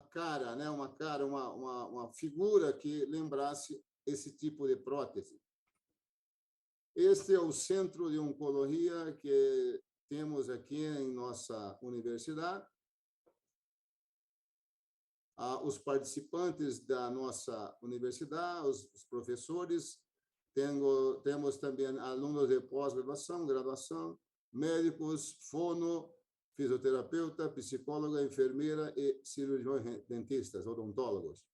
cara, né? Uma figura que lembrasse esse tipo de prótese. Este é o centro de oncologia que temos aqui em nossa universidade. Os participantes da nossa universidade, os professores, temos também alunos de pós-graduação, graduação, médicos, fono, fisioterapeuta, psicóloga, enfermeira e cirurgiões dentistas, odontólogos.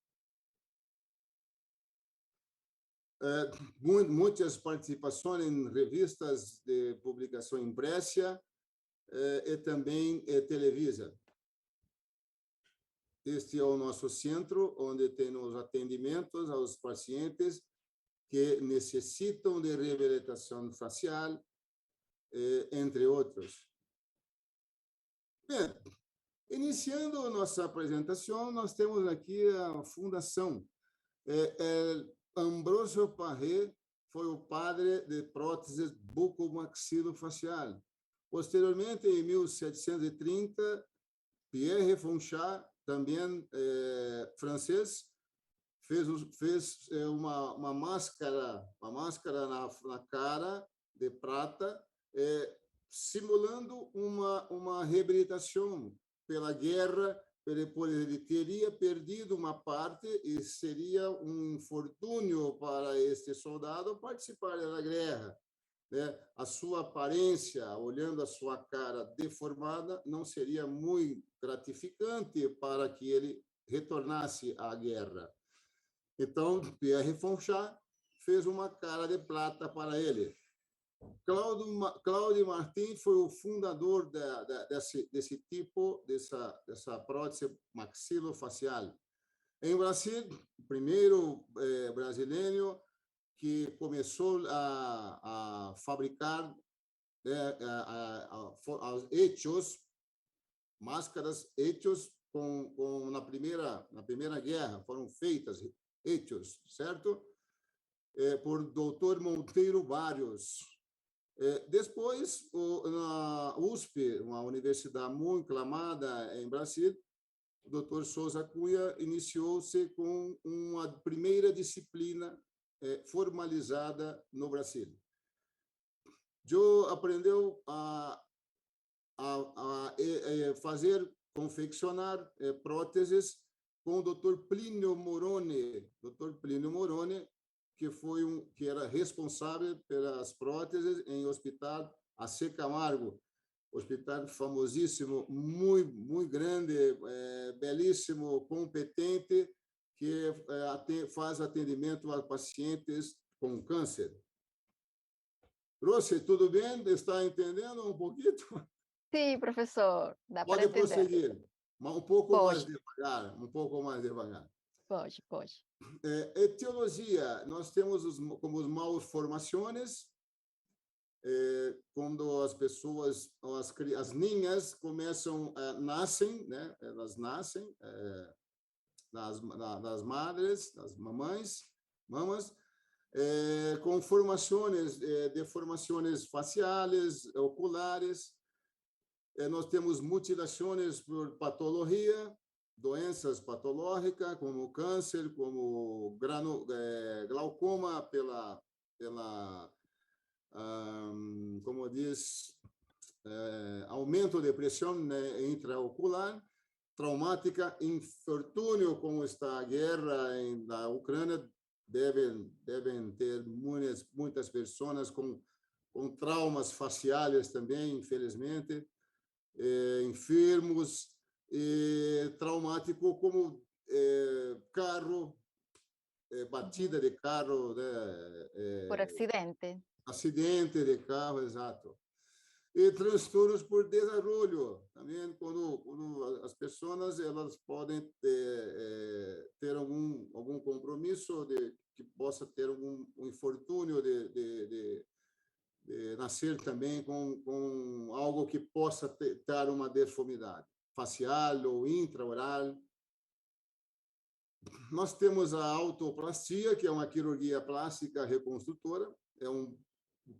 Muitas participações em revistas de publicação impressa e também televisa. Este é o nosso centro, onde temos atendimentos aos pacientes que necessitam de reabilitação facial, entre outros. Bem, iniciando nossa apresentação, nós temos aqui a fundação. Ambrosio Paré foi o padre de próteses bucomaxilofacial. Posteriormente, em 1730, Pierre Fonchat, também francês, fez uma máscara na cara de prata, simulando uma reabilitação pela guerra. Ele teria perdido uma parte e seria um infortúnio para este soldado participar da guerra. A sua aparência, olhando a sua cara deformada, não seria muito gratificante para que ele retornasse à guerra. Então, Pierre Fonchat fez uma cara de prata para ele. Claude Martin foi o fundador desse tipo, dessa prótese maxilofacial. Em Brasil, o primeiro brasileiro que começou a fabricar máscaras hechos na primeira guerra, foram feitas hechos, certo? Por Dr. Monteiro Barrios. Depois, na USP, uma universidade muito aclamada em Brasília, o Dr. Souza Cunha iniciou-se com uma primeira disciplina formalizada no Brasil. Eu aprendeu a confeccionar próteses com o Dr. Plínio Moroni. Dr. Plínio Moroni, que era responsável pelas próteses em hospital AC Camargo, hospital famosíssimo, muito grande, belíssimo, competente, que faz atendimento a pacientes com câncer. Rossi, tudo bem? Está entendendo um pouquinho? Sim, professor, dá para entender. Pode prosseguir, mas um pouco mais devagar. Pode. Etiologia, nós temos como as malformações, quando as pessoas, as ninhas nascem, né? Elas nascem das madres, das mamas, com deformações faciais, oculares. Nós temos mutilações por patologia, doenças patológicas, como câncer, como glaucoma como diz, aumento de pressão, né, intraocular, traumática, infortúnio, como está a guerra na Ucrânia, devem ter muitas pessoas com traumas faciais também, infelizmente, enfermos, traumático como carro, batida de carro, né, por acidente de carro, exato. E transtornos por desenvolvimento, também quando as pessoas elas podem ter algum compromisso que possa ter um infortúnio de nascer também com algo que possa ter uma deformidade facial ou intraoral. Nós temos a autoplastia, que é uma cirurgia plástica reconstrutora,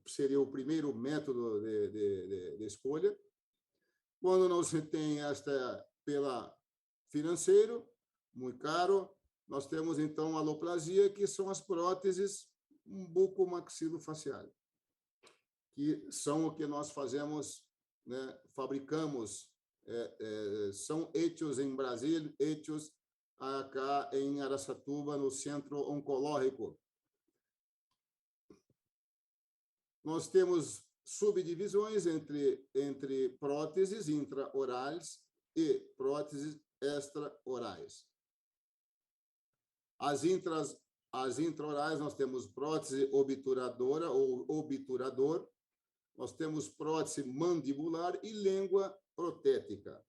seria o primeiro método de escolha. Quando não se tem pela financeiro, muito caro. Nós temos, então, a aloplasia, que são as próteses bucomaxilofacial, que são o que nós fazemos, né, fabricamos, são hechos em Brasil, hechos acá em Araçatuba, no Centro Oncológico. Nós temos subdivisões entre próteses intraorais e próteses extraorais. As intraorais, nós temos prótese obturadora ou obturador, nós temos prótese mandibular e língua protética.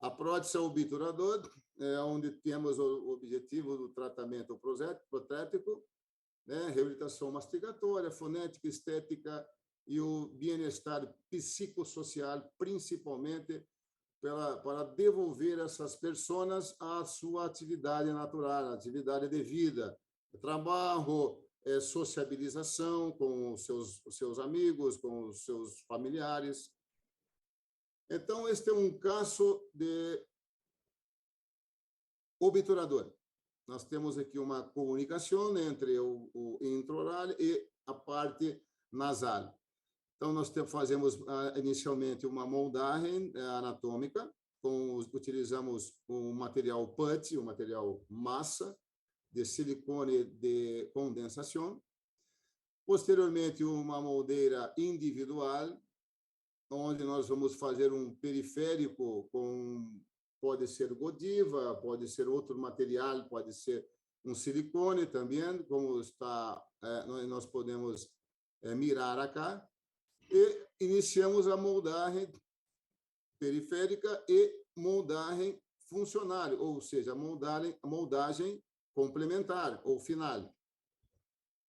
A prótese obturador é onde temos o objetivo do tratamento protético, né? Reabilitação mastigatória, fonética, estética e o bem-estar psicossocial, principalmente para devolver essas pessoas à sua atividade natural, atividade de vida, trabalho, sociabilização com os seus amigos, com os seus familiares. Então, este é um caso de obturador. Nós temos aqui uma comunicação entre o intraoral e a parte nasal. Então, nós fazemos inicialmente uma moldagem anatômica, utilizamos um material PUT, um material massa, de silicone de condensação. Posteriormente, uma moldeira individual, onde nós vamos fazer um periférico pode ser Godiva, pode ser outro material, pode ser um silicone também, como nós podemos mirar acá. E iniciamos a moldagem periférica e moldagem funcional, ou seja, a moldagem complementar ou final.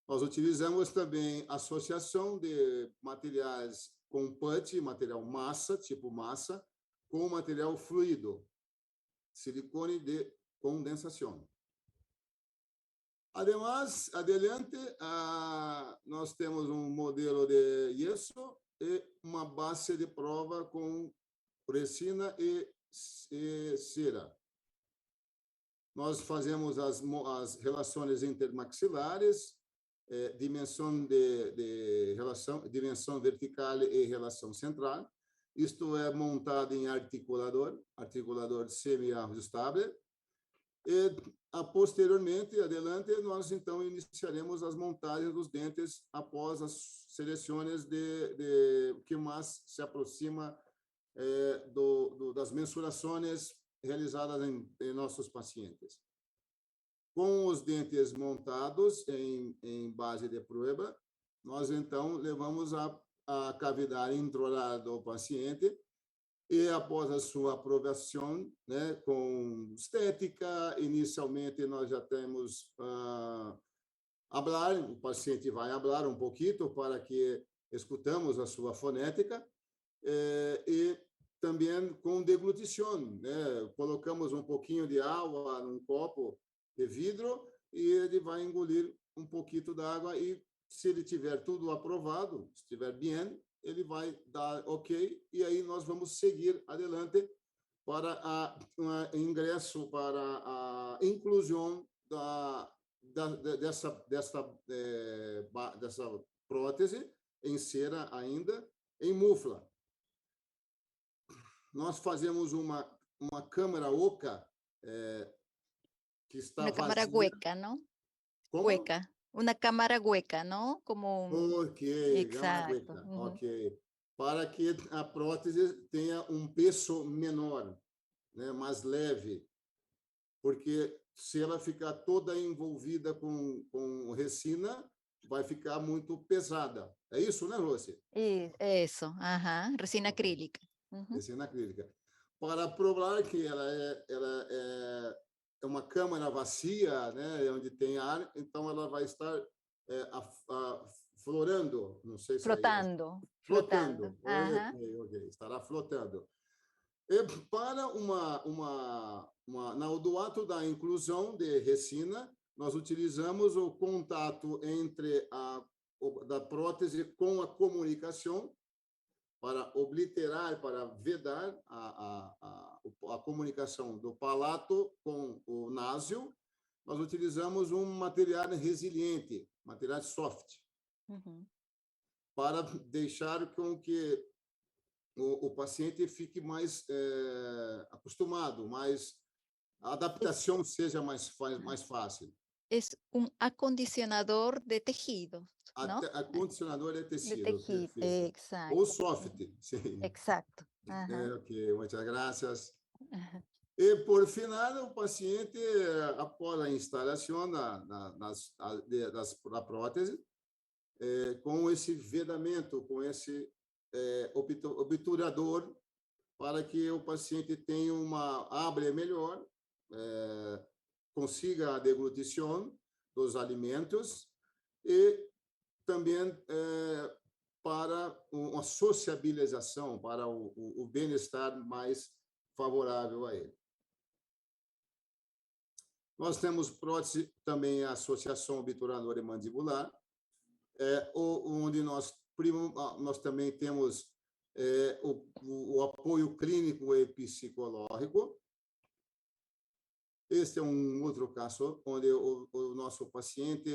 Nós utilizamos também associação de materiais com PUT, material massa, tipo massa, com material fluido, silicone de condensação. Además, adiante, nós temos um modelo de yeso e uma base de prova com resina e cera. Nós fazemos as relações intermaxilares, dimensão dimensão vertical e relação central. Isto é montado em articulador semi-ajustável. E, posteriormente, adiante, nós, então, iniciaremos as montagens dos dentes após as seleções de que mais se aproxima das mensurações realizadas em nossos pacientes. Com os dentes montados em base de prueba, nós, então, levamos a cavidade intraoral do paciente e, após a sua aprovação, né, com estética, inicialmente nós já temos falar, o paciente vai falar um pouquinho para que escutamos a sua fonética, e também com deglutição, né? Colocamos um pouquinho de água num copo de vidro e ele vai engolir um pouquinho d'água e, se ele tiver tudo aprovado, se estiver bem, ele vai dar ok, e aí nós vamos seguir adiante para ingresso, para a inclusão dessa prótese em cera ainda, em mufla. Nós fazemos uma câmara oca que está Una cámara vazia. hueca, ¿no? Como? Hueca. Una cámara hueca, ¿no? Como Ok, câmara Exacto. hueca. Uhum. Ok. Para que a prótese tenha um peso menor, né, mais leve, porque se ela ficar toda envolvida com resina, vai ficar muito pesada. É isso, né, Rossi? Eso, ajá, resina Ok. acrílica. Uhum. Resina acrílica. Para provar que ela é uma câmara vazia, né, onde tem ar, então ela vai estar florando, não sei se Flotando, é flotando. flotando. Ajá. Ok, estará flotando. E para do ato da inclusão de resina, nós utilizamos o contato entre da prótese com a comunicação, para obliterar, para vedar a comunicação do palato com o nasal, nós utilizamos um material resiliente, material soft, para deixar com que o paciente fique mais acostumado, a adaptação seja mais fácil. Es un acondicionador de tejidos, ¿no? Acondicionador de De tecido. tejido, Perfeito. exacto. Ou soft, sim. Exacto. Ajá. Ok, muchas gracias. E, por final, o paciente, após a instalação da prótese, com esse vedamento, com esse obturador, para que o paciente tenha abre melhor, consiga a deglutição dos alimentos e também para uma sociabilização, para o bem-estar mais favorável a ele. Nós temos prótese também a associação obturadora e mandibular, onde nós também temos o apoio clínico e psicológico. Este é um outro caso onde o nosso paciente,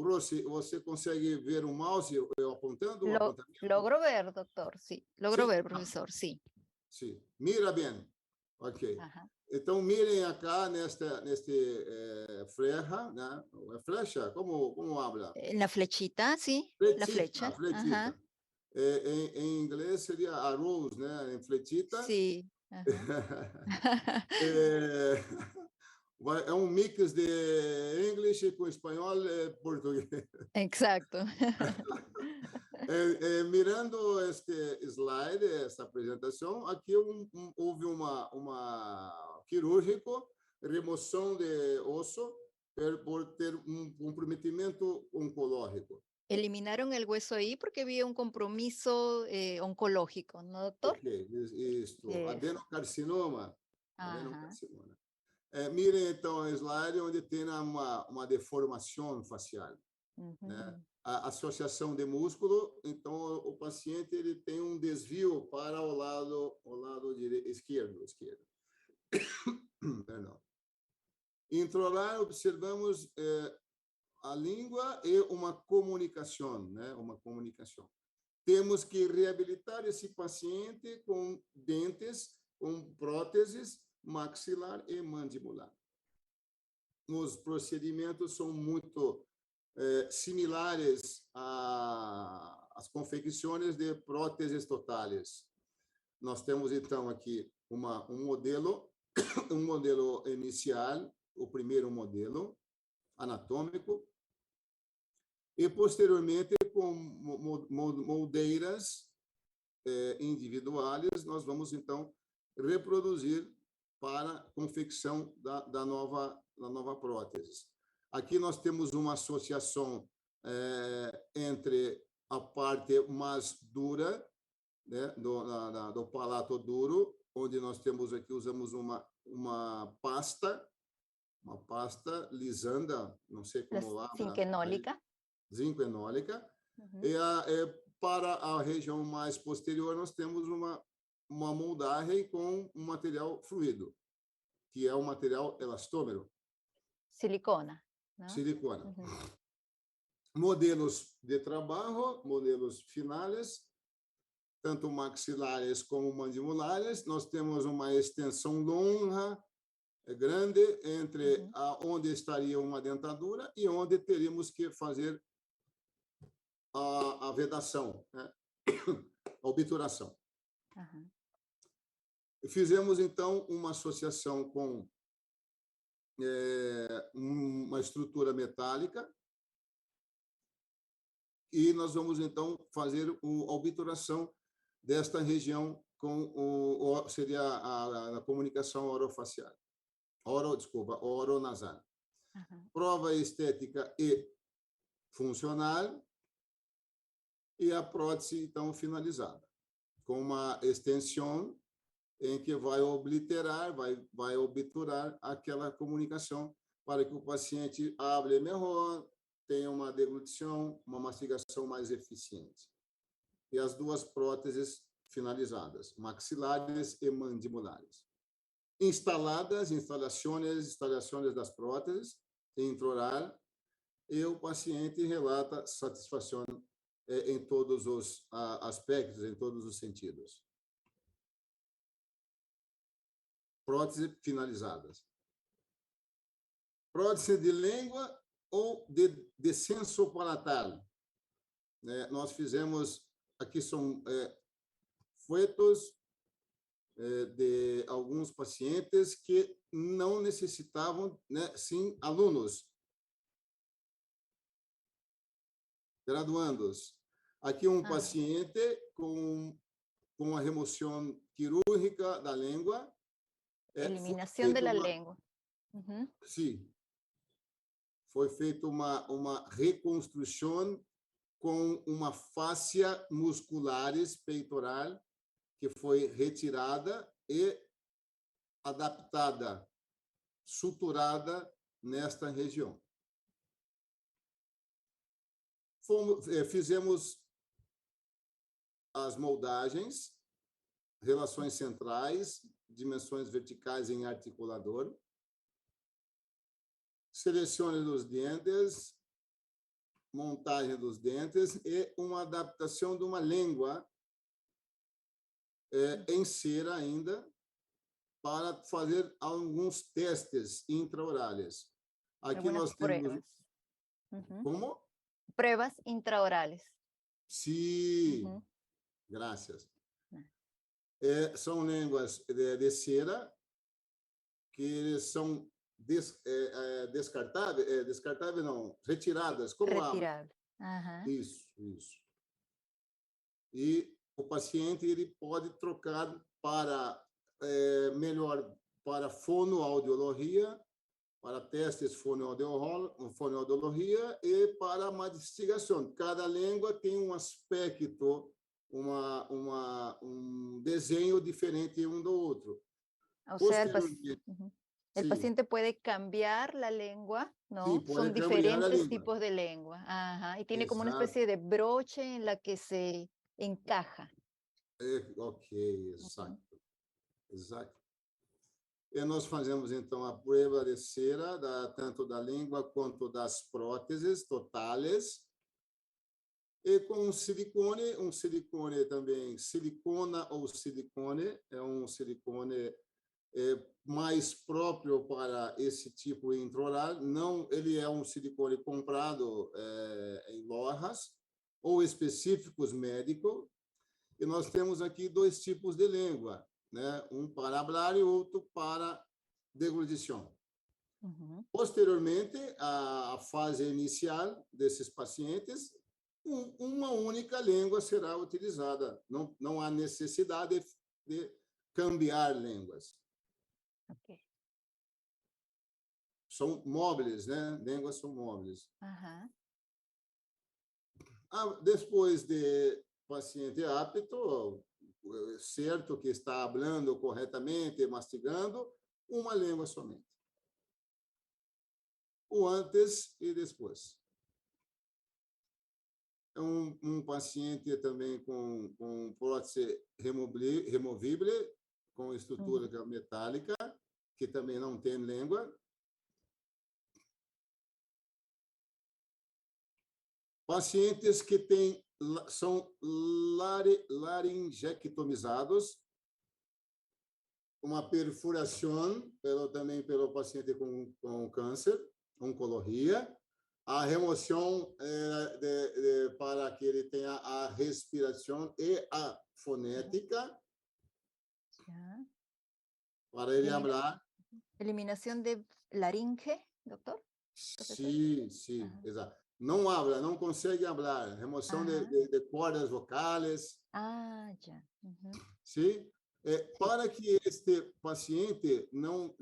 Rossi, você consegue ver o mouse eu apontando? Logro ver, doctor, sí. Logro ver, profesor, sí. Sim, mira bem. Ok. Ajá. Então, mirem acá neste flecha, né? Flecha, como habla? La flechita, sí. La flecha. Flechita. Ajá. Em inglês seria arrows, né? Em flechita. Sí. Ajá. É um mix de inglês com espanhol e português. Exacto. Mirando este slide, esta apresentação, aqui houve uma quirúrgico, remoção de osso por ter comprometimento oncológico. Eliminaron el hueso ahí porque había un compromiso oncológico, ¿no, doctor? Ok, isso. Adenocarcinoma. Adenocarcinoma. Mirem, então, o slide onde tem uma deformação facial. Né? A associação de músculo, então, o paciente ele tem um desvio para o lado esquerdo. Perdão. Introlar, observamos a língua e uma comunicação, né? Uma comunicação. Temos que reabilitar esse paciente com dentes, com próteses maxilar e mandibular. Os procedimentos são muito similares às confecções de próteses totais. Nós temos, então, aqui um modelo inicial, o primeiro modelo anatômico, e, posteriormente, com moldeiras individuais, nós vamos, então, reproduzir para a confecção da nova prótese. Aqui nós temos uma associação entre a parte mais dura, né, do palato duro, onde nós temos aqui, usamos uma pasta lisanda, não sei como lá. Zinquenólica. Zinquenólica. E para a região mais posterior, nós temos uma moldagem com um material fluido, que é o material elastômero. Silicona. ¿No? Silicona. Modelos de trabalho, modelos finais, tanto maxilares como mandibulares. Nós temos uma extensão longa, grande, entre onde estaria uma dentadura e onde teríamos que fazer a vedação, né? A obturação. Fizemos, então, uma associação com uma estrutura metálica e nós vamos, então, fazer a obturação desta região seria a comunicação orofacial. Oronasal. Prova estética e funcional e a prótese, então, finalizada, com uma extensão em que vai obliterar, vai obturar aquela comunicação para que o paciente hable melhor, tenha uma deglutição, uma mastigação mais eficiente. E as duas próteses finalizadas, maxilares e mandibulares. Instalações das próteses intraoral, e o paciente relata satisfação em todos os aspectos, em todos os sentidos. Próteses finalizadas. Prótese de língua ou de descenso palatal. Nós fizemos, aqui são fotos de alguns pacientes que não necessitavam, sim, alunos, graduandos. Aqui paciente com a remoção quirúrgica da língua. Eliminación de la lengua. Sim. Foi feita uma reconstrução com uma fáscia musculares peitoral que foi retirada e adaptada, suturada nesta região. Fizemos as moldagens, relações centrais, dimensões verticais em articulador, selecione dos dentes, montagem dos dentes e uma adaptação de uma língua em cera ainda, para fazer alguns testes intraorais. Aqui nós temos... Como? Pruebas intraorales. Sim, graças. São línguas de cera que são descartáveis não, retiradas. Como Retirável. Isso. E o paciente ele pode trocar para melhor para fonoaudiologia, para testes fonoaudiologia e para mastigação. Cada língua tem um aspecto, um desenho diferente um do outro. O sea, el paciente puede cambiar la lengua, ¿no? Sí, son diferentes tipos de lengua. Y tiene como una especie de broche en la que se encaja. Ok, exato. E nós fazemos, então, a prova de cera, tanto da língua quanto das próteses totais. E com silicone também, silicona ou silicone, é um silicone mais próprio para esse tipo intraoral. Não, ele é um silicone comprado em lojas ou específicos médicos. E nós temos aqui dois tipos de língua, um para falar e outro para deglutição. Posteriormente, a fase inicial desses pacientes, uma única língua será utilizada. Não há necessidade de cambiar línguas. São móveis, línguas são móveis. Depois de paciente apto, certo que está falando corretamente, mastigando, uma língua somente. O antes e depois. Paciente também com prótese removível, com estrutura metálica, que também não tem língua. Pacientes que são laringectomizados, uma perfuração também pelo paciente com câncer, oncologia, a remoção para que ele tenha a respiração e a fonética, para ele falar. Eliminação de laringe, doutor? Sim, exato. Não habla, não consegue falar. Remoção de cordas vocais. Já. Sim? Para que este paciente não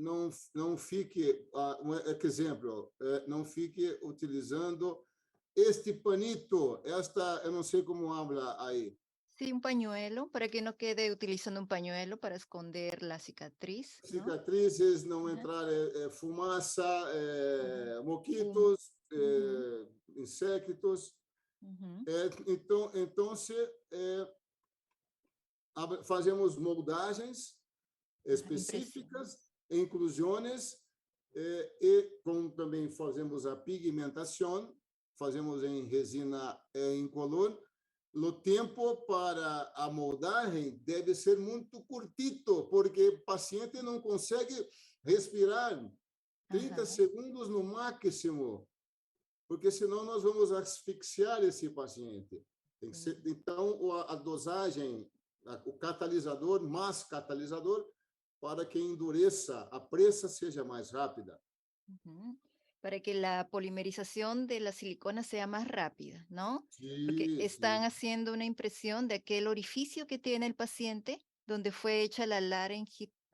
fique, exemplo, não fique utilizando este panito, eu não sei como habla aí. Sí, un pañuelo, para que no quede utilizando un pañuelo para esconder la cicatriz, ¿no? Cicatrizes, não entrar fumaça, mosquitos, insectos. Então fazemos moldagens específicas, inclusões, e como também fazemos a pigmentação, fazemos em resina incolor. O tempo para a moldagem deve ser muito curtito, porque o paciente não consegue respirar 30 segundos no máximo, porque senão nós vamos asfixiar esse paciente. Tem que ser, então, a dosagem, o catalisador, mais catalisador, para que endureça, a pressa seja mais rápida. Para que la polimerización de la silicona sea más rápida, ¿no? Porque Sí, están sí. haciendo una impresión de aquel orificio que tiene el paciente donde fue hecha la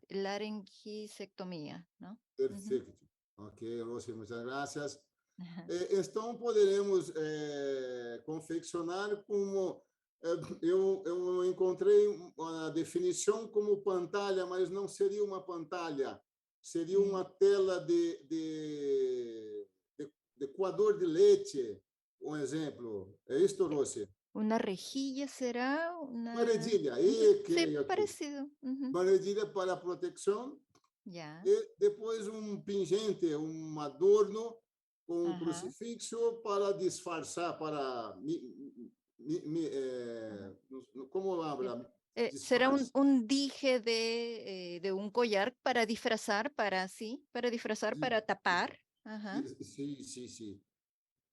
laringisectomía, ¿no? Perfeito. Ok, Rosy, muchas gracias. Então, poderemos confeccionar como... eu encontrei uma definição como pantalha, mas não seria uma pantalha. Seria uma tela de coador de leite, um exemplo. É isto, Rosy? Una rejilla será Uma redilha. Sí, parecido. Uma redilha para proteção. Ya. E depois um pingente, um adorno com um crucifixo para disfarçar, para... ¿cómo habla? Será un dije de un collar para disfrazar, para tapar. Sim.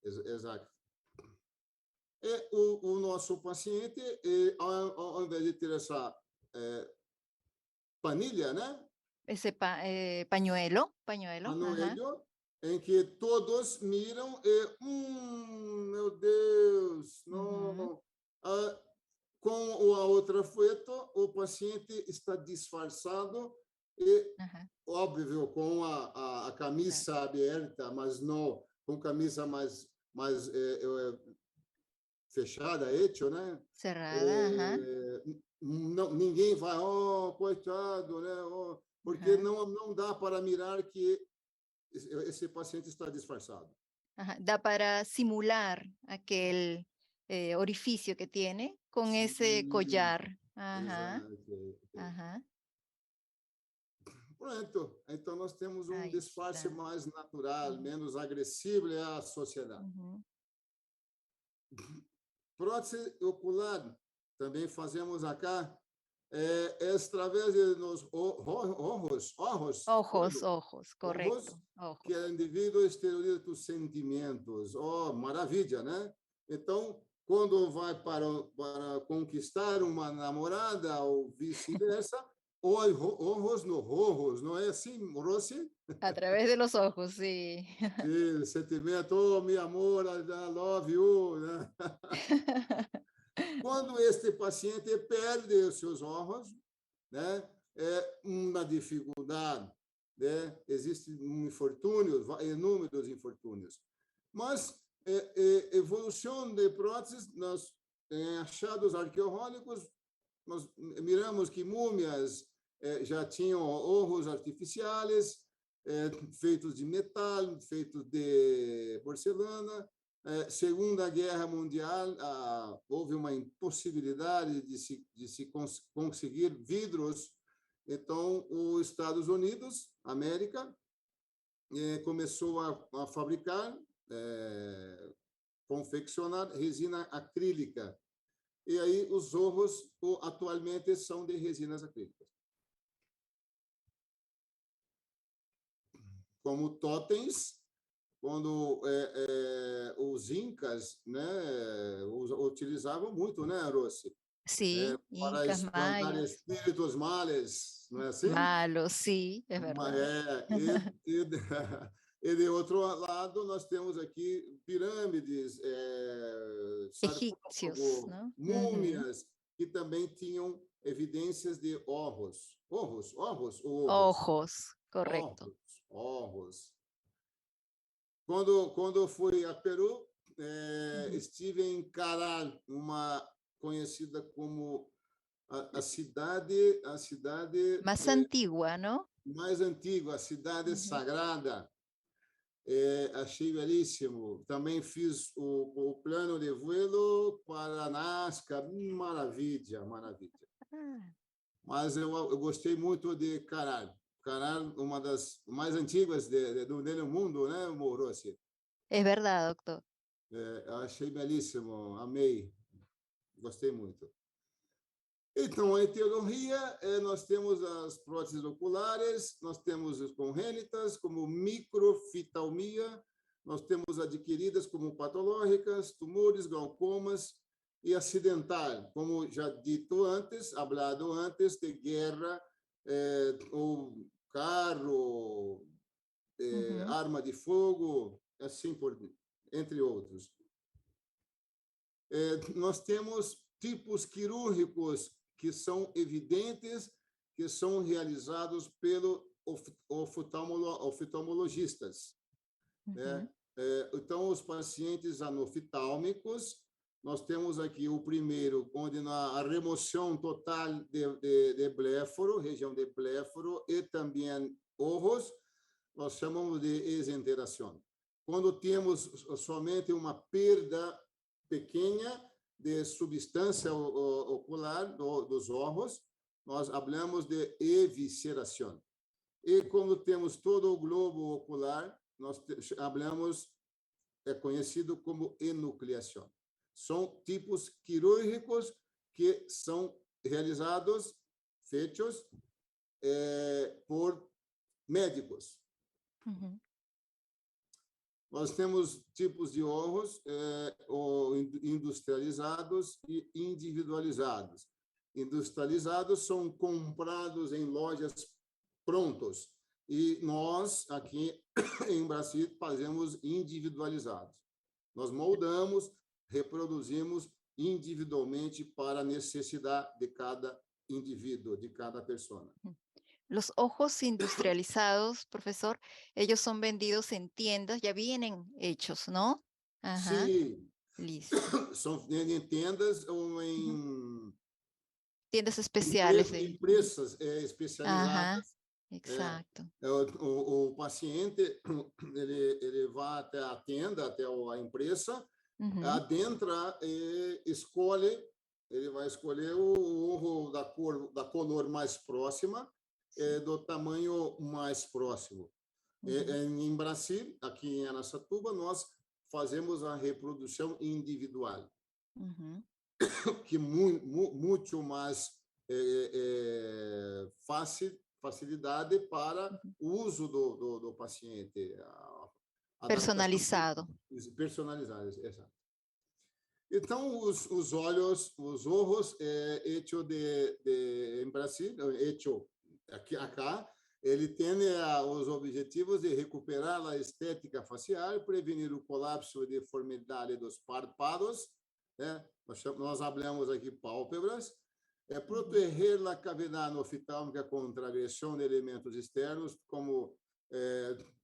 Exato. E o nosso paciente, ao invés de ter essa panilha, né? Ese pañuelo. Panuelo, em que todos miram e, meu Deus, não. Com a outra foto, o paciente está disfarçado e, óbvio, com a camisa aberta, mas não com camisa mais fechada, hecho, né? Cerrada, Não, ninguém vai, coitado, né? Porque não dá para mirar que esse paciente está disfarçado. Da para simular aquel orificio que tiene con ese collar. Pronto. Então, nós temos disfarce mais natural, menos agressivo à sociedade. Prótese ocular, também fazemos acá, através de nos Ojos, correcto. Que o indivíduo exterioriza os sentimentos. Maravilha, né? Então, quando vai para conquistar uma namorada ou vice-versa, ojos no rojos, não é assim, Rosy? A través de los ojos, sí. Sim, sentimento, meu amor, I love you, né? Quando este paciente perde os seus ojos, né, é uma dificuldade, né? Existem infortúnios, inúmeros infortúnios. Mas evolução de próteses, nós achados arqueológicos, nós miramos que múmias já tinham olhos artificiais, feitos de metal, feitos de porcelana. Segunda Guerra Mundial, houve uma impossibilidade de se conseguir vidros. Então, os Estados Unidos, América, começou a fabricar, confeccionar resina acrílica. E aí, os ojos atualmente são de resinas acrílicas. Como totens, quando os incas, né, utilizavam muito, né, Rosy? Sí, para incas, espantar mayas. espíritos males, não é assim? Malos, sí, es verdad. E de outro lado, nós temos aqui pirâmides, Egipcios, sarcófagos, ¿no? múmias, que também tinham evidências de ojos. Ojos ou ovos? Ojos, correcto. Ojos. Quando eu fui a Peru, estive em Caral, uma conhecida como a cidade Más antigua, ¿no? mais antiga, a cidade sagrada. Achei belíssimo. Também fiz o plano de vuelo para Nazca. Maravilha, maravilha. Ah, Mas eu gostei muito de Caral. Caral, uma das mais antigas do mundo, né, Rossi? es verdad, doctor. Achei belíssimo, amei, gostei muito. Então, a etiologia, nós temos as próteses oculares, nós temos as congênitas, como microftalmia, nós temos adquiridas como patológicas, tumores, glaucomas, e acidental, como já dito antes, hablado antes, de guerra, ou carro, Ujú, arma de fogo, assim por entre outros. Nós temos tipos quirúrgicos que são evidentes, que são realizados pelo oftalmologistas, né? ujú, Então, os pacientes anoftálmicos, nós temos aqui o primeiro, onde a remoção total de bléforo, região de bléforo, e também ojos, nós chamamos de exenteração. Quando temos somente uma perda pequena de substância ocular dos ojos, nós falamos de evisceração. E quando temos todo o globo ocular, nós falamos, é conhecido como enucleação. São tipos quirúrgicos que são realizados, feitos por médicos. ujú. Nós temos tipos de ojos industrializados e individualizados. Industrializados são comprados em lojas prontos. E nós, aqui em Brasil, fazemos individualizados. Nós moldamos, reproduzimos individualmente para a necessidade de cada indivíduo, de cada pessoa. Los ojos industrializados, profesor, ellos son vendidos en tiendas, ya vienen hechos, ¿no? Ajá, Sim, listo. são em tendas ou Ujú. em Tiendas especiales de... empresas Ajá, especializadas. exacto. O paciente ele vai até a tenda, até a empresa, Ujú, adentra e escolhe, ele vai escolher o ovo da cor mais próxima, sí, do tamanho mais próximo. ujú, Em Brasil, aqui em Araçatuba, nós fazemos a reprodução individual, ujú, que é muito mais facilidade para ujú. o uso do paciente, adaptação Personalizado. personalizada, exato. Então, os olhos, os ojos, hecho em Brasil, hecho acá, ele tem os objetivos de recuperar a estética facial, prevenir o colapso e deformidade dos párpados, né? Nós falamos aqui pálpebras, Ujú. proteger a cavidade oftálmica contra a agressão de elementos externos, como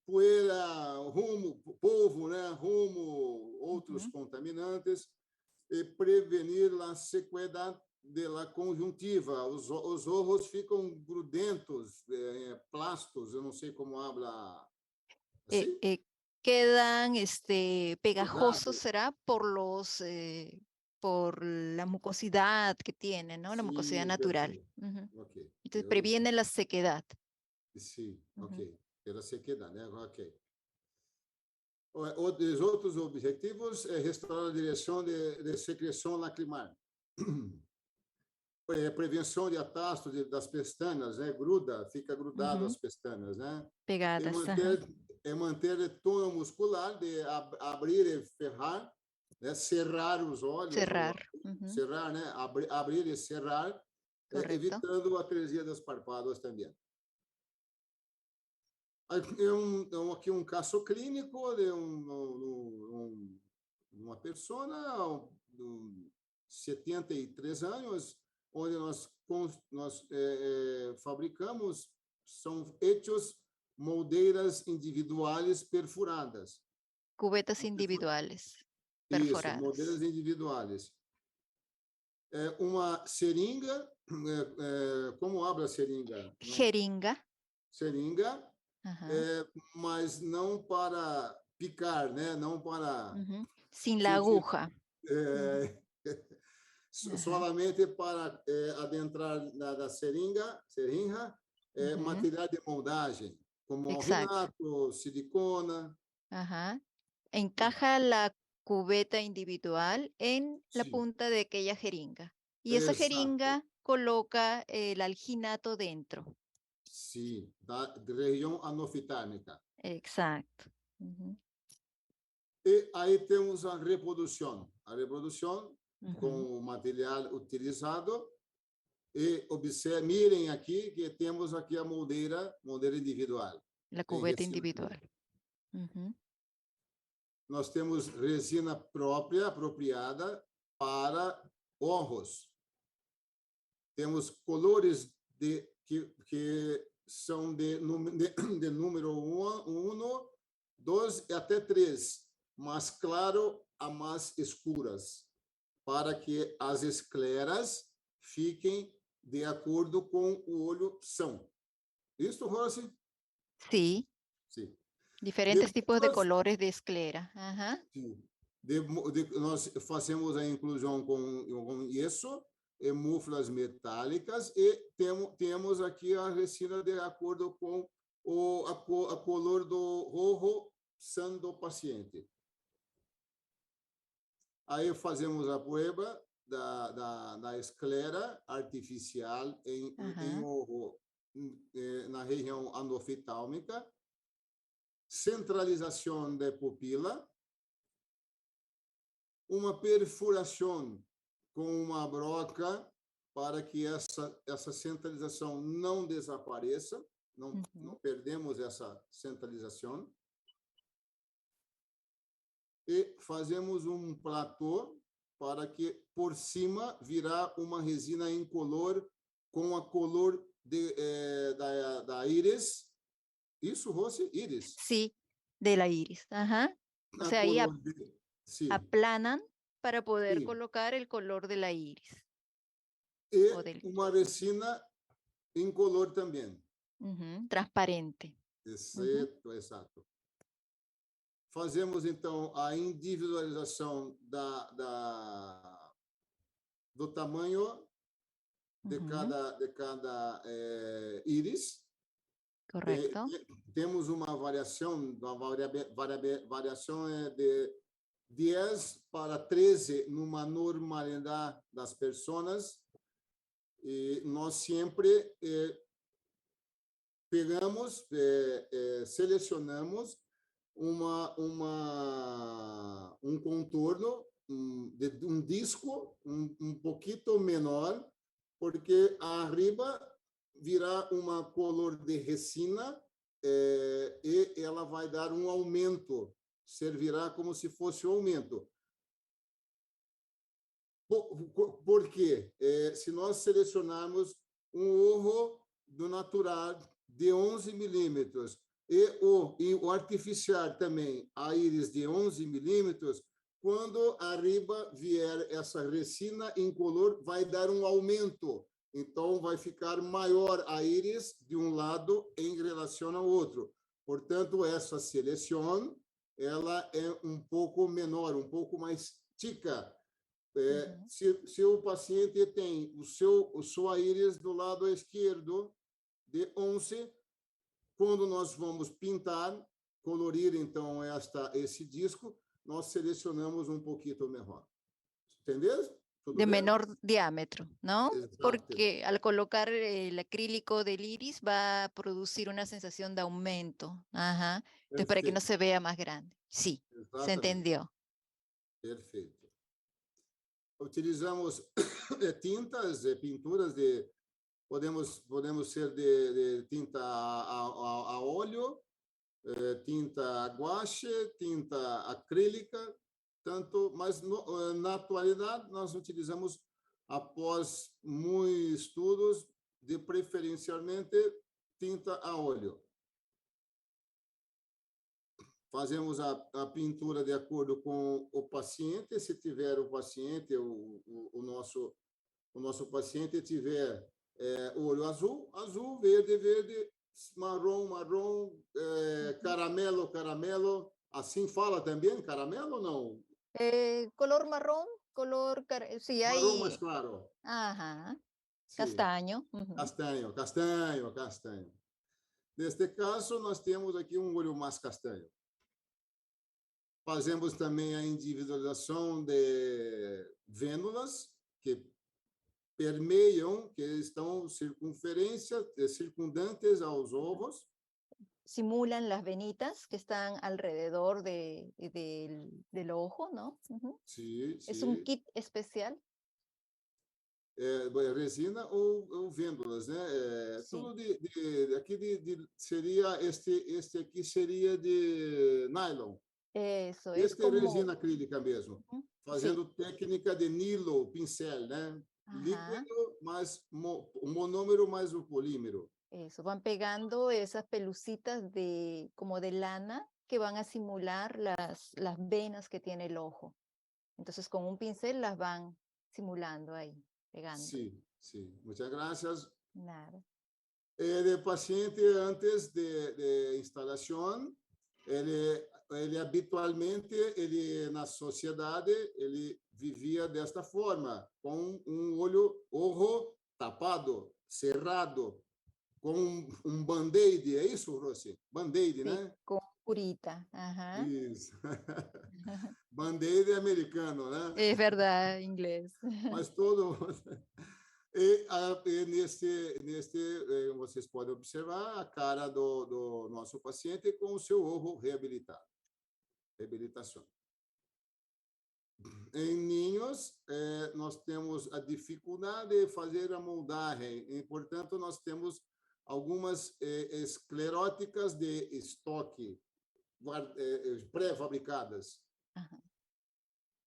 poeira, polvo, né? Outros Ujú. contaminantes, e prevenir a sequela da conjuntiva. Os ojos ficam grudentos, plastos, eu não sei como habla Eh, assim, eh, Quedan pegajosos, pegados. ¿será? Por la mucosidad que tienen, ¿no? La mucosidad Sim, natural. perfeito. Ujú. Ok. Entonces previene la sequedad. Sim, Ujú. ok. Pela sequidade, né? Ok. Os outros objetivos é restaurar a direção de secreção lacrimal. Prevenção de atraso das pestanas, né? Fica grudado Ujú. as pestanas, né? E Pegadas, ajá. manter o tono muscular de abrir e ferrar, né? Cerrar os olhos, Cerrar. Ujú. cerrar, né? Abrir e cerrar, Correcto. evitando a atresia dos párpados também. Aqui caso clínico de uma pessoa de 73 anos, onde nós fabricamos, são hechos moldeiras individuais perfuradas. Cubetas individuales Isso, moldeiras perforadas. individuais. Uma seringa, como abre a seringa? Jeringa. Seringa, mas não para picar, né? Não para Sin la sentir, aguja. solamente para adentrar na seringa, material de moldagem, como Exacto. alginato, silicona. Ajá. Encaja la cubeta individual en la Sim, punta de aquella jeringa. Y esa exato. jeringa coloca el alginato dentro. Sim, da região anofitâmica. Exacto. Ujú, E aí temos a reprodução. A reprodução com ujú. o material utilizado. E mirem aqui que temos aqui a moldeira individual, La em cubeta resina também. individual. Ujú, Nós temos resina própria, apropriada para honros. Temos colores que são de número 1, 2 e até 3, mais claro a mais escuras, para que as escleras fiquem de acordo com o olho são. Isso, Rossi? sí, Sim. De diferentes tipos de muflas, colores de esclera. Ajá. sim. Nós fazemos a inclusão com isso, e muflas metálicas, e temos aqui a resina de acordo com a color do rojo san do paciente. Aí fazemos a prueba da esclera artificial em Ajá. ojo, na região endoftalmica, centralização da pupila, uma perfuração com uma broca para que essa centralização não desapareça, não Ujú. perdemos essa centralização. E fazemos um platô para que por cima virá uma resina incolor com a cor da íris. Isso, Rossi? Íris. Sí, de la iris. Ajá. O A sea, ahí color sim. aplanan para poder Sim. colocar el color de la iris. O E del, uma resina incolor também. transparente. Ujú, Exato, exato. Fazemos, então, a individualização do tamanho de ujú, cada íris. correcto. Temos uma variação, variação é de 10 para 13 numa normalidade das pessoas, e nós sempre pegamos, selecionamos um contorno de um disco um pouquinho menor, porque arriba virá uma color de resina, e ela vai dar um aumento, servirá como se fosse um aumento. Por quê? Se nós selecionarmos um ouro do natural de 11 milímetros e o artificial também, a íris de 11 milímetros, quando arriba vier essa resina incolor, vai dar um aumento. Então, vai ficar maior a íris de um lado em relação ao outro. Portanto, essa seleção ela é um pouco menor, um pouco mais tica. Ujú, Se o paciente tem sua íris do lado esquerdo de 11, quando nós vamos pintar, colorir então esse disco, nós selecionamos um pouquinho melhor. Entendeu? Tudo de bem? menor diámetro, ¿no? Exato. Porque al colocar el acrílico del iris va a producir una sensación de aumento. Ajá. Entonces, para que no Perfeito. se vea más grande. Sí, se Exatamente. entendió. Perfeito. Utilizamos tintas, pinturas podemos ser de tinta a óleo, tinta guache, tinta acrílica, mas na atualidade nós utilizamos, após muitos estudos, de preferencialmente tinta a óleo. Fazemos a pintura de acordo com o paciente. Se tiver o paciente, o nosso paciente tiver olho azul, azul, verde, verde, marrom, marrom, caramelo, caramelo. Assim fala também, caramelo ou não? Color marrón, sí, Marrom mais hay, claro. ajá, Sim. castaño. Ujú. Castanho, castanho, castanho. Neste caso, nós temos aqui um olho mais castanho. Fazemos também a individualização de vênulas que permeiam, que estão circundantes aos ovos. Simulan las venitas que están alrededor del ojo, ¿no? Ujú. Sim, Es un sim. kit especial. Resina ou vênulas, né? Sí, Tudo aqui seria este aqui seria de nylon. eso es Este é como, resina acrílica mesmo, ujú, sí, fazendo técnica de Nilo, pincel, né? ajá, Líquido mais o monômero mais o polímero. eso, van pegando esas pelucitas como de lana que van a simular las venas que tiene el ojo. Entonces con un pincel las van simulando ahí, pegando. Sim, sim. Muitas graças. Nada. El paciente antes de instalação, ele habitualmente, ele na sociedade, ele vivia desta forma, com um olho tapado, cerrado, com um band-aid, é isso, Rossi? Band-aid, Sí, né? con curita. Ajá. Isso. Band-aid é americano, né? Es verdad, inglés. Mas todo. Neste, vocês podem observar a cara do nosso paciente com o seu ojo reabilitado. Reabilitação. Em ninhos, nós temos a dificuldade de fazer a moldagem, e, portanto, nós temos algumas escleróticas de estoque pré-fabricadas. Ajá.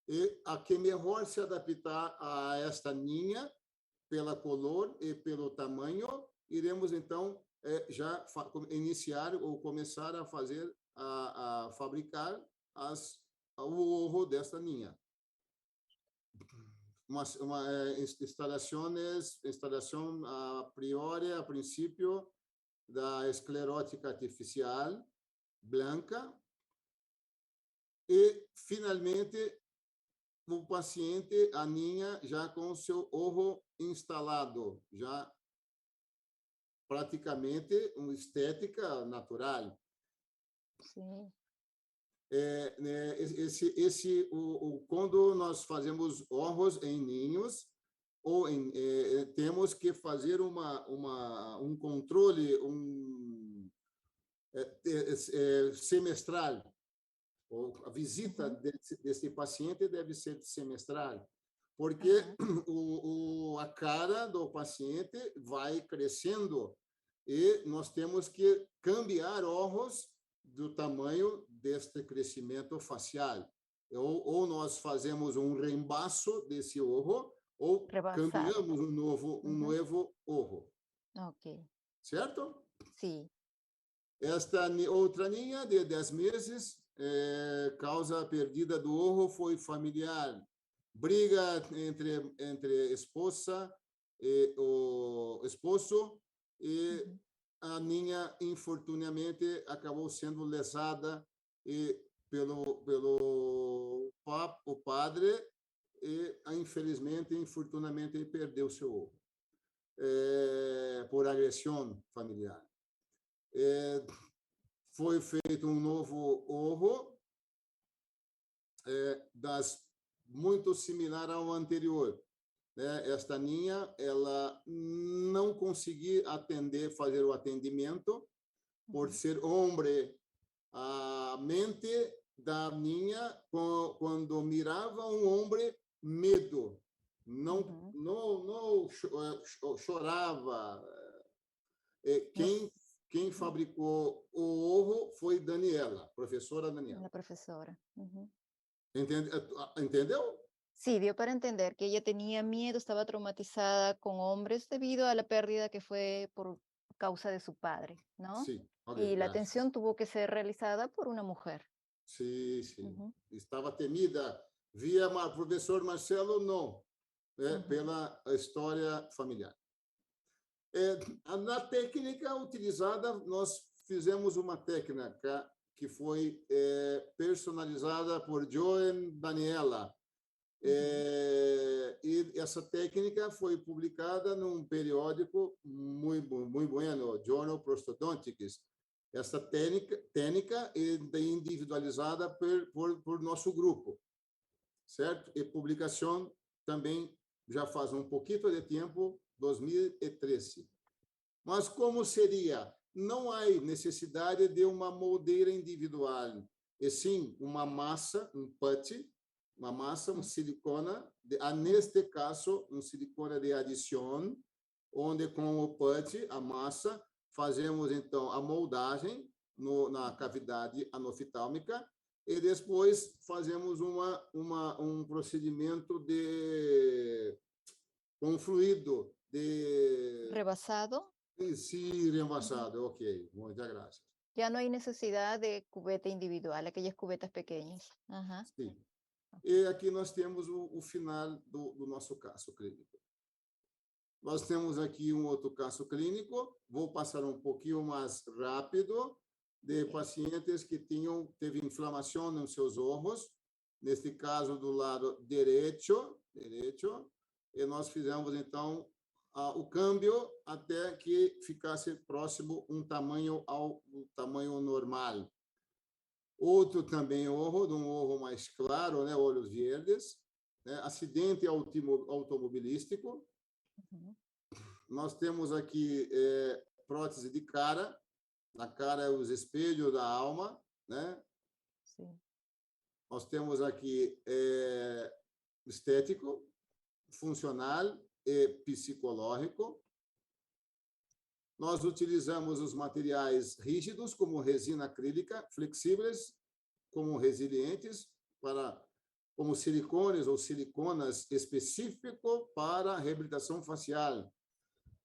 E a que melhor se adaptar a esta ninha, pela color e pelo tamanho, iremos, então, já iniciar ou começar a fazer, a fabricar o ojo desta ninha. Instalação a priori, a princípio, da esclerótica artificial branca e, finalmente, o paciente, a ninha, já com o seu ojo instalado, já praticamente uma estética natural. Sí. Quando nós fazemos ovos em ninhos, temos que fazer um controle semestral. A visita Ujú. desse paciente deve ser semestral, porque Ajá. a cara do paciente vai crescendo e nós temos que cambiar ojos do tamanho deste crescimento facial. Ou nós fazemos um reembaço desse ojo, ou Rebasar. cambiamos um Ujú. novo ojo. Ok. Certo? Sí. Esta outra ninha de 10 meses, causa perdida do ojo foi familiar. Briga entre esposa e o esposo, e Ujú. a ninha, infortunadamente, acabou sendo lesada pelo o padre e, infelizmente, infortunadamente, perdeu seu ojo por agressão familiar. Foi feito um novo ojo, muito similar ao anterior. Esta ninha, ela não conseguia fazer o atendimento, por Ujú. ser homem. A mente da ninha, quando mirava um homem, medo. Não, Ujú. não chorava. Nos- Quem Ujú. fabricou o ojo foi Daniela, professora La Daniela. profesora. Ujú. Entendeu? Sí, dio para entender que ella tenía miedo, estaba traumatizada con hombres debido a la pérdida que fue por causa de su padre, ¿no? Sim, ok, Y la graças. atención tuvo que ser realizada por una mujer. Sim, sim. Ujú. Estava temida. Via professor Marcelo, não, Ujú. pela história familiar. Na técnica utilizada, nós fizemos uma técnica que foi personalizada por Joan Daniela. E essa técnica foi publicada num periódico muito bueno, Journal Prosthodontics. Essa técnica é individualizada por nosso grupo, certo? E publicação também já faz um pouquinho de tempo, 2013. Mas como seria? Não há necessidade de uma moldeira individual, e sim uma massa, um putty, uma massa, um silicona, neste caso, um silicona de adição, onde com o putty, a massa, fazemos então a moldagem na cavidade anofitálmica e depois fazemos um procedimento com fluido de Rebasado. sí, reembolsado, ok, muchas gracias. Ya no hay necesidad de cubeta individual, aquellas cubetas pequeñas. Ajá. Sim. E aqui nós temos o final do nosso caso clínico. Nós temos aqui um outro caso clínico, vou passar um pouquinho mais rápido, de pacientes que teve inflamação nos seus olhos, neste caso do lado direito, e nós fizemos, então, o câmbio até que ficasse próximo um tamanho ao tamanho normal. Outro também olho, de um olho mais claro, né, olhos verdes, né, acidente automobilístico. Nós temos aqui prótese de cara, na cara é os espelhos da alma, né? Sim. Nós temos aqui estético, funcional e psicológico. Nós utilizamos os materiais rígidos, como resina acrílica, flexíveis, como resilientes, como silicones ou siliconas específico para reabilitação facial,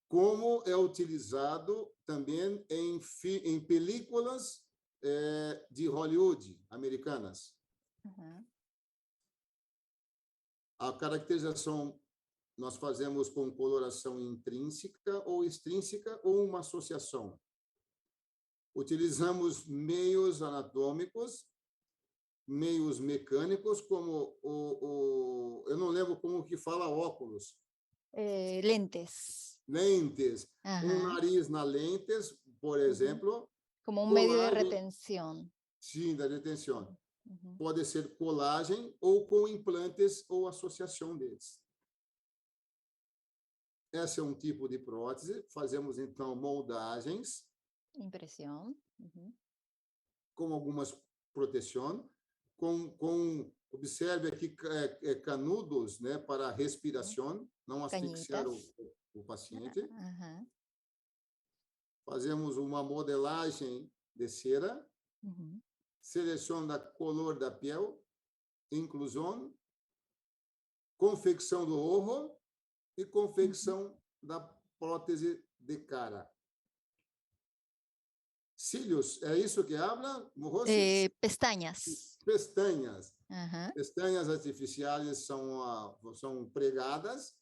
como é utilizado também em películas de Hollywood, americanas. A caracterização nós fazemos com coloração intrínseca ou extrínseca ou uma associação. Utilizamos meios anatômicos, meios mecânicos, como eu não lembro como que fala óculos. Lentes. Lentes. Nariz na lentes, por exemplo. Como um meio de retenção. Sim, da retenção. Pode ser colagem ou com implantes ou associação deles. Esse é um tipo de prótese. Fazemos, então, moldagens. Impressão. Com algumas proteções. Observe aqui canudos, né, para respiração, não asfixiar o paciente. Fazemos uma modelagem de cera. Seleção da cor da pele. Inclusão. Confecção do olho. E confecção da prótese de cara. Cílios, é isso que habla? Pestañas. Pestañas. Pestañas artificiais são pregadas.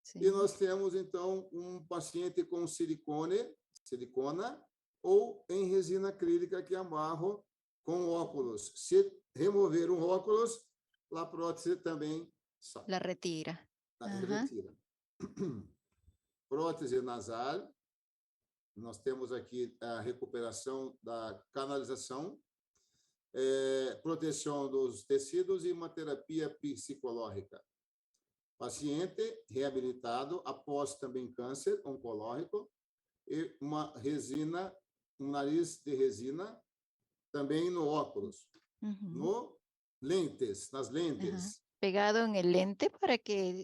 Sim. E nós temos, então, um paciente com silicona, ou em resina acrílica que amarro com óculos. Se remover um óculos, a prótese também sai. La retira. Retira. Prótese nasal. Nós temos aqui a recuperação da canalização, proteção dos tecidos e uma terapia psicológica. Paciente reabilitado após também câncer oncológico e uma resina, um nariz de resina, também no óculos, nas lentes. Pegado en el lente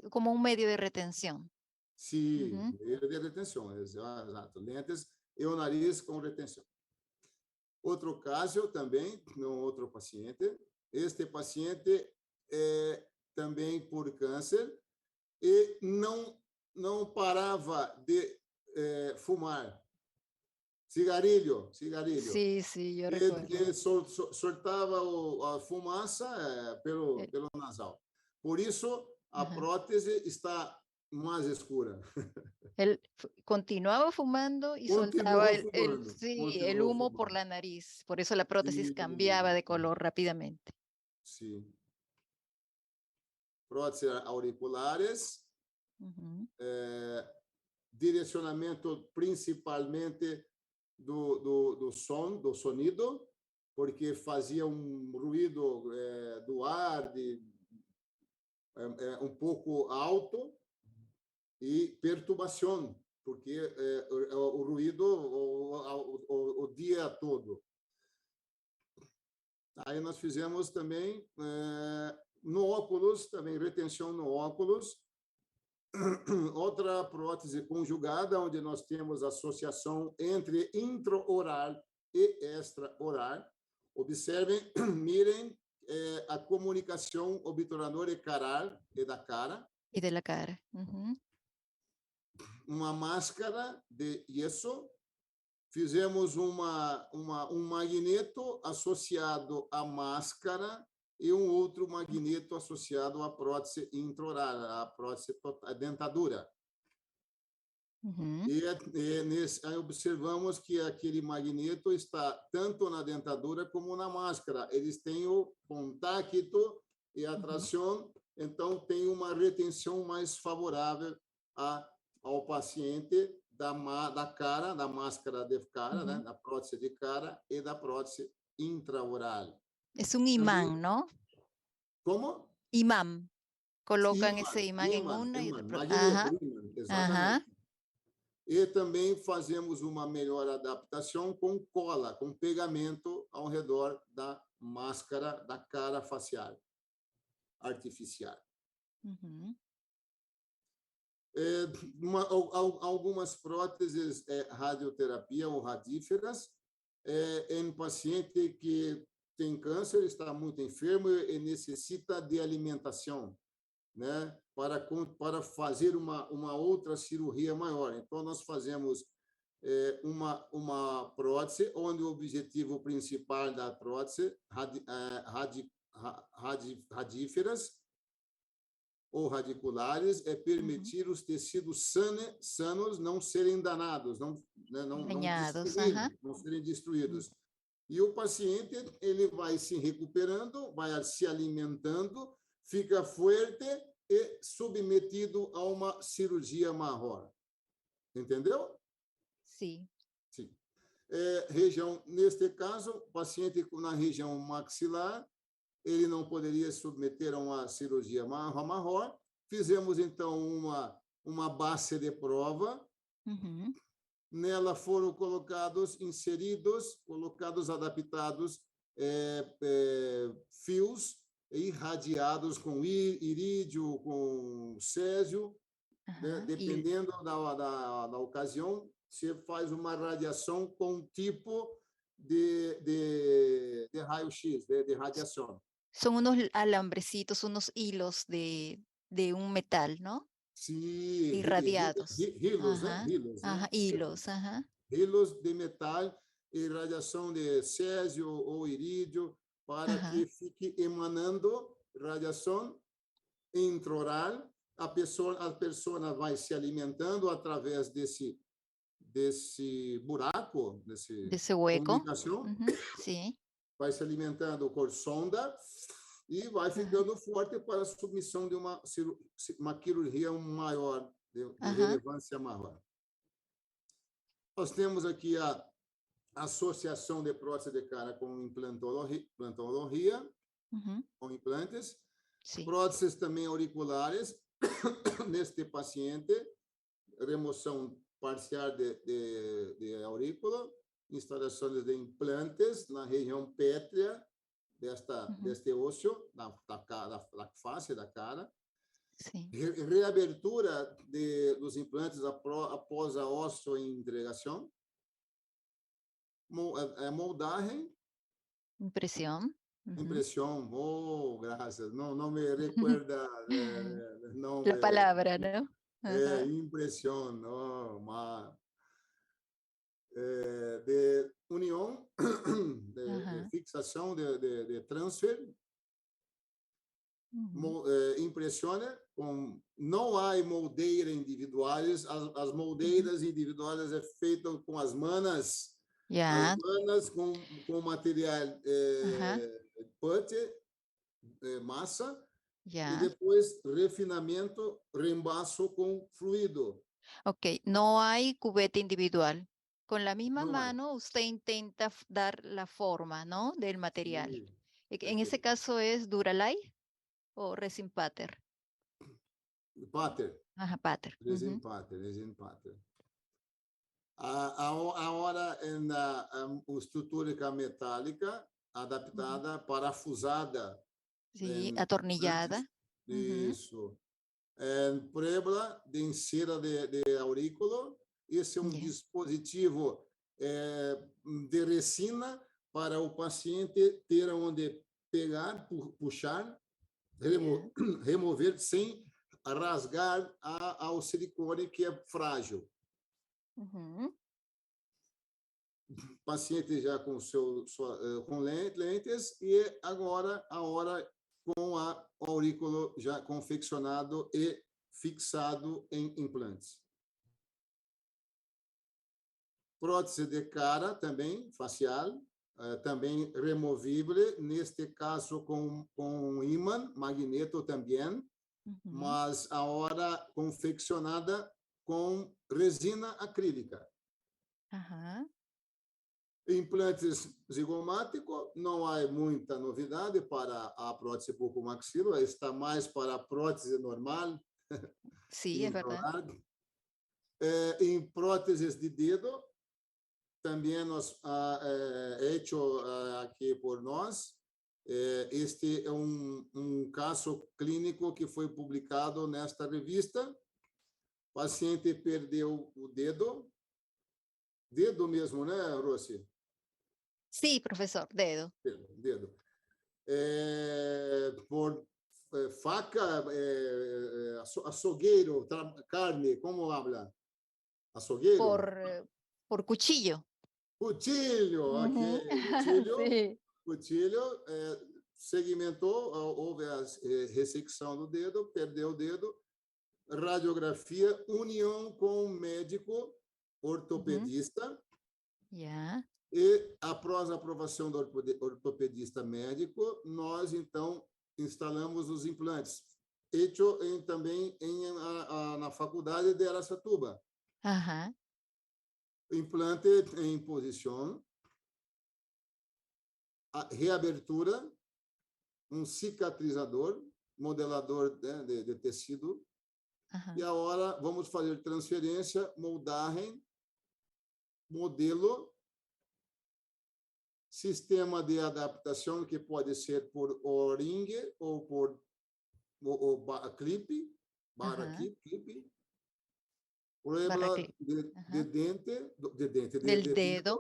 como un medio de retención. Sí, medio de retenção, exato. Lentes e o nariz com retenção. Outro caso também, no outro paciente. Este paciente também por câncer e não parava de fumar. Cigarilho. Sí, yo recuerdo. Ele soltava a fumaça pelo nasal. Por isso, a prótese está mais escura. Él continuaba fumando y soltaba Continuou fumando, sí, el continuou humo por fumando. la nariz. Por eso la prótesis cambiaba Sim, de color rápidamente. sim. Próteses auriculares, Ujú. direcionamento principalmente do som, do sonido, porque fazia ruído do ar pouco alto e perturbação, porque o ruído o dia todo. Aí nós fizemos também no óculos, também retenção no óculos. Outra prótese conjugada, onde nós temos associação entre intraoral e extraoral. Observem, mirem a comunicação obturadora e da cara. Y de la cara. Ujú. Uma máscara de gesso. Fizemos magneto associado à máscara e outro magneto associado à prótese intraoral, à prótese a dentadura. Ujú. Aí observamos que aquele magneto está tanto na dentadura como na máscara. Eles têm o contato e a tração, então tem uma retenção mais favorável ao paciente da cara, da máscara de cara, né? Da prótese de cara e da prótese intraoral. Es un imán, ¿no? Como? Imán. Colocan Imã, ese imán en una y magneto, ajá, imã, exatamente. ajá. E também fazemos uma melhor adaptação com cola, com pegamento ao redor da máscara da cara facial artificial. Ujú. Algumas próteses radioterapia ou radíferas em paciente que tem câncer, está muito enfermo e necessita de alimentação, né, para fazer uma outra cirurgia maior. Então, nós fazemos uma prótese, onde o objetivo principal da prótese, radíferas ou radiculares, é permitir os tecidos sanos não serem danados, não Dañados, destruídos, ajá. não serem destruídos. E o paciente ele vai se recuperando, vai se alimentando, fica forte e submetido a uma cirurgia maior. Entendeu? Sí. Sim. Neste caso, o paciente na região maxilar, ele não poderia submeter a uma cirurgia maior. Fizemos, então, uma base de prova. Ujú. Nela foram adaptados fios irradiados com irídio, com césio, né? Ajá. Dependendo da ocasião, você faz uma radiação com tipo de raio-x, de radiação. Son unos alambrecitos, unos hilos de un metal, ¿no? Sim, Irradiados. rilos, né? Ajá. Rilos, né? Ajá. Hilos, ajá. Rilos de metal e radiação de césio ou irídio, para Ajá. que fique emanando radiação intraoral. A pessoa vai se alimentando através desse buraco, De ese hueco. comunicação, Ujú. Sí. vai se alimentando por sonda e vai ficando forte para a submissão de uma cirurgia maior, de relevância maior. Nós temos aqui a associação de prótese de cara com implantologia, com implantes. Sí. Próteses também auriculares, neste paciente, remoção parcial de aurícula, instalações de implantes na região pétrea deste osso, da face da cara. Sí. Reabertura dos implantes após a ossointegração. Moldagem. Impresión. Impressão, graças. Não me recuerda nome. La palabra, ¿no? Impressão, de união, de fixação, de transfer. Impressiona, não há moldeira individuais, as moldeiras individuais é feita com as manas, Ya. com material Ajá. putty, massa, e Ya. depois refinamento, reembaço com fluido. Ok, no hay cubeta individual. Con la misma Não é. mano usted intenta dar la forma, ¿no? Del material. Sim, En ese perfeito. caso es Duralay o Resin Pater. Pater, Ajá, Pater. resin pater, resin pater. Agora, na estrutura metálica adaptada, parafusada. Sí, atornillada. Isso. Prebla de cera de aurículo. Esse é dispositivo de resina para o paciente ter onde pegar, puxar, remover sem rasgar ao silicone, que é frágil. Paciente já com lentes, e agora a hora com o aurículo já confeccionado e fixado em implantes. Prótese de cara também, facial, também removível, neste caso com ímã, magneto também, mas agora confeccionada com resina acrílica. Implantes zigomáticos, não há muita novidade para a prótese bucomaxilo, está mais para a prótese normal. Sí, es verdad. Em próteses de dedo, também hecho aqui por nós. Este é caso clínico que foi publicado nesta revista. O paciente perdeu o dedo mesmo, né, Rossi? Sí, profesor, dedo. Dedo. Por faca, açougueiro, carne, como habla? Açougueiro? Por cuchillo. Cuchillo, cuchillo, Sí. cuchillo, segmentou, houve a ressecção do dedo, perdeu o dedo, radiografia, união com o médico ortopedista. Ya. E, após a aprovação do ortopedista médico, nós, então, instalamos os implantes. Hecho também na faculdade de Araçatuba. Implante em posição, reabertura, cicatrizador, modelador de tecido. E agora vamos fazer transferência, moldagem, modelo, sistema de adaptação, que pode ser por O-ring ou por clipe, clipe. Prueba de dente, del dedo.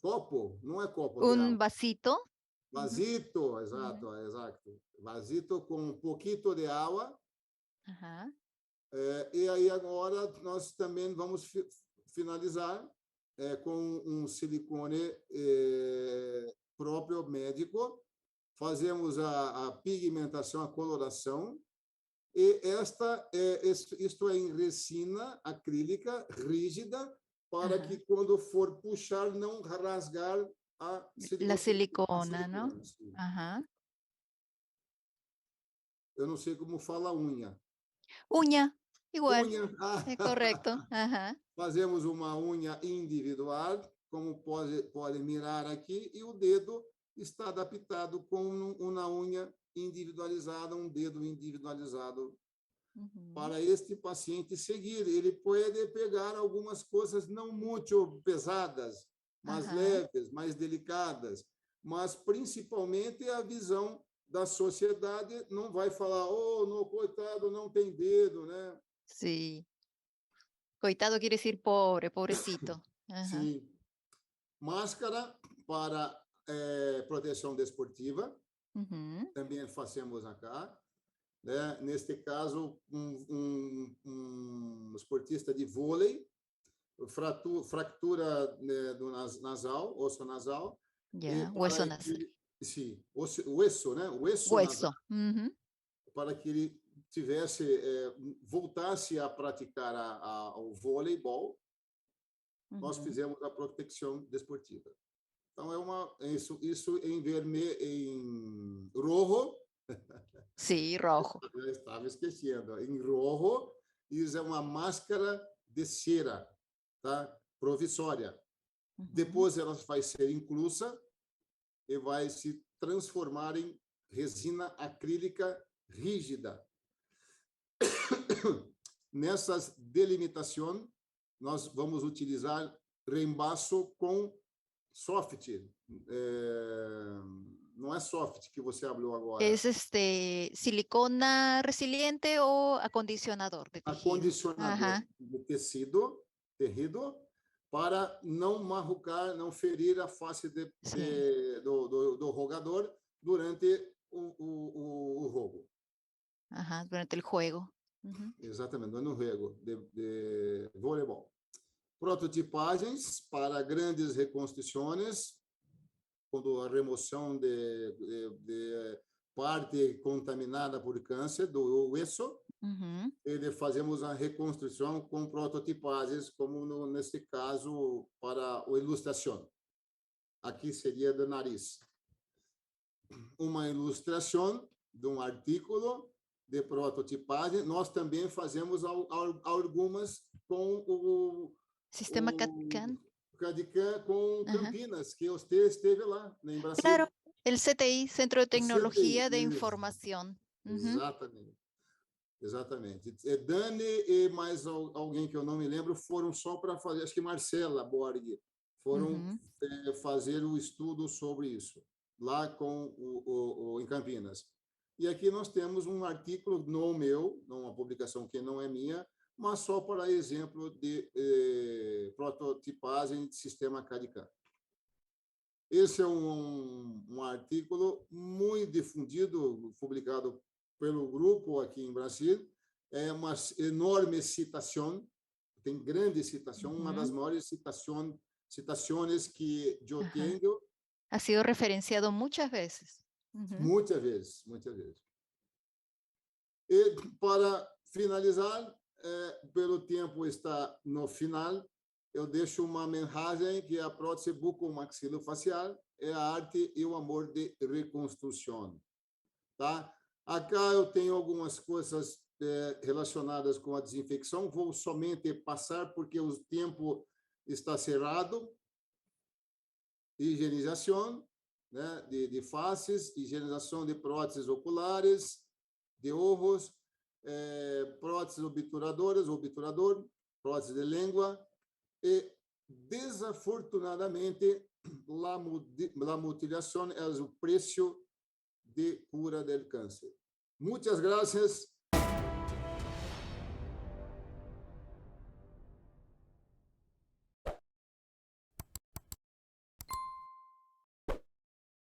Copo, não é copo de Un água. vasito. Vasito, exato. Vasito com um pouquinho de água. E aí agora nós também vamos finalizar com silicone próprio médico. Fazemos a pigmentação, a coloração. E isto é em resina acrílica rígida, para que quando for puxar não rasgar a silicona, não? Eu não sei como fala unha. Unha, igual. Unha. É correto. Fazemos uma unha individual, como pode mirar aqui, e o dedo está adaptado com uma unha individualizada, um dedo individualizado para este paciente seguir. Ele pode pegar algumas coisas não muito pesadas, mas leves, mais delicadas, mas principalmente a visão da sociedade não vai falar, no coitado, não tem dedo, né? Sim. Coitado quer dizer pobre, pobrecito. Sim. Máscara para proteção desportiva, também fazemos acá. Né? Neste caso, um esportista de vôlei, fratura do nasal, osso nasal, Yeah, hueso nasal. sim, hueso, né? Hueso nasal, Hueso. Ujú, para que ele voltasse a praticar o voleibol. Nós ujú. fizemos a proteção desportiva. Então, isso em vermelho, em rojo, Sí, rojo. eu estava esquecendo, em rojo, isso é uma máscara de cera, tá? Provisória. Ujú. Depois ela vai ser inclusa e vai se transformar em resina acrílica rígida. Nessas delimitações, nós vamos utilizar reembaço com soft. Não é soft que você abriu agora. ¿Es silicona resiliente o acondicionador de tejido? Acondicionador Ajá, de tecido, para não marrucar, não ferir a face sí, do jogador durante o jogo. ajá, durante el juego. Ujú, Exatamente, no jogo de voleibol. Prototipagens para grandes reconstruções, quando a remoção de parte contaminada por câncer do hueso, ujú. e fazemos a reconstrução com prototipagens, como nesse caso para a ilustração. Aqui seria do nariz. Uma ilustração de um artigo de prototipagem. Nós também fazemos algumas com Sistema o CAD/CAM. CAD/CAM com Ajá. Campinas, que você esteve lá, em Claro, Brasil. el CTI, Centro de O CTI. Tecnología de Información. Ujú. Exatamente. Exatamente. Dani e mais alguém que eu não me lembro foram só para fazer, acho que Marcela Borg, foram Ujú. fazer o estudo sobre isso, lá em Campinas. E aqui nós temos um artigo, não meu, uma publicação que não é minha, mas só para exemplo de prototipagem de sistema CAD/CAM. Esse é um artigo muito difundido, publicado pelo grupo aqui em Brasil. É uma enorme citação, tem grande citação, uma das Ujú. maiores citações que eu Ajá. tenho, Ha sido referenciado muchas veces. Ujú. muitas vezes, muitas vezes. E para finalizar, pelo tempo está no final, eu deixo uma mensagem que a prótese bucomaxilofacial é a arte e o amor de reconstrução, tá? Acá eu tenho algumas coisas relacionadas com a desinfecção, vou somente passar porque o tempo está cerrado. Higienização, né, de faces, higienização de próteses oculares, de olhos, próteses obturador, prótese de língua e, desafortunadamente, a mutilação é o preço de cura do câncer. Muitas graças.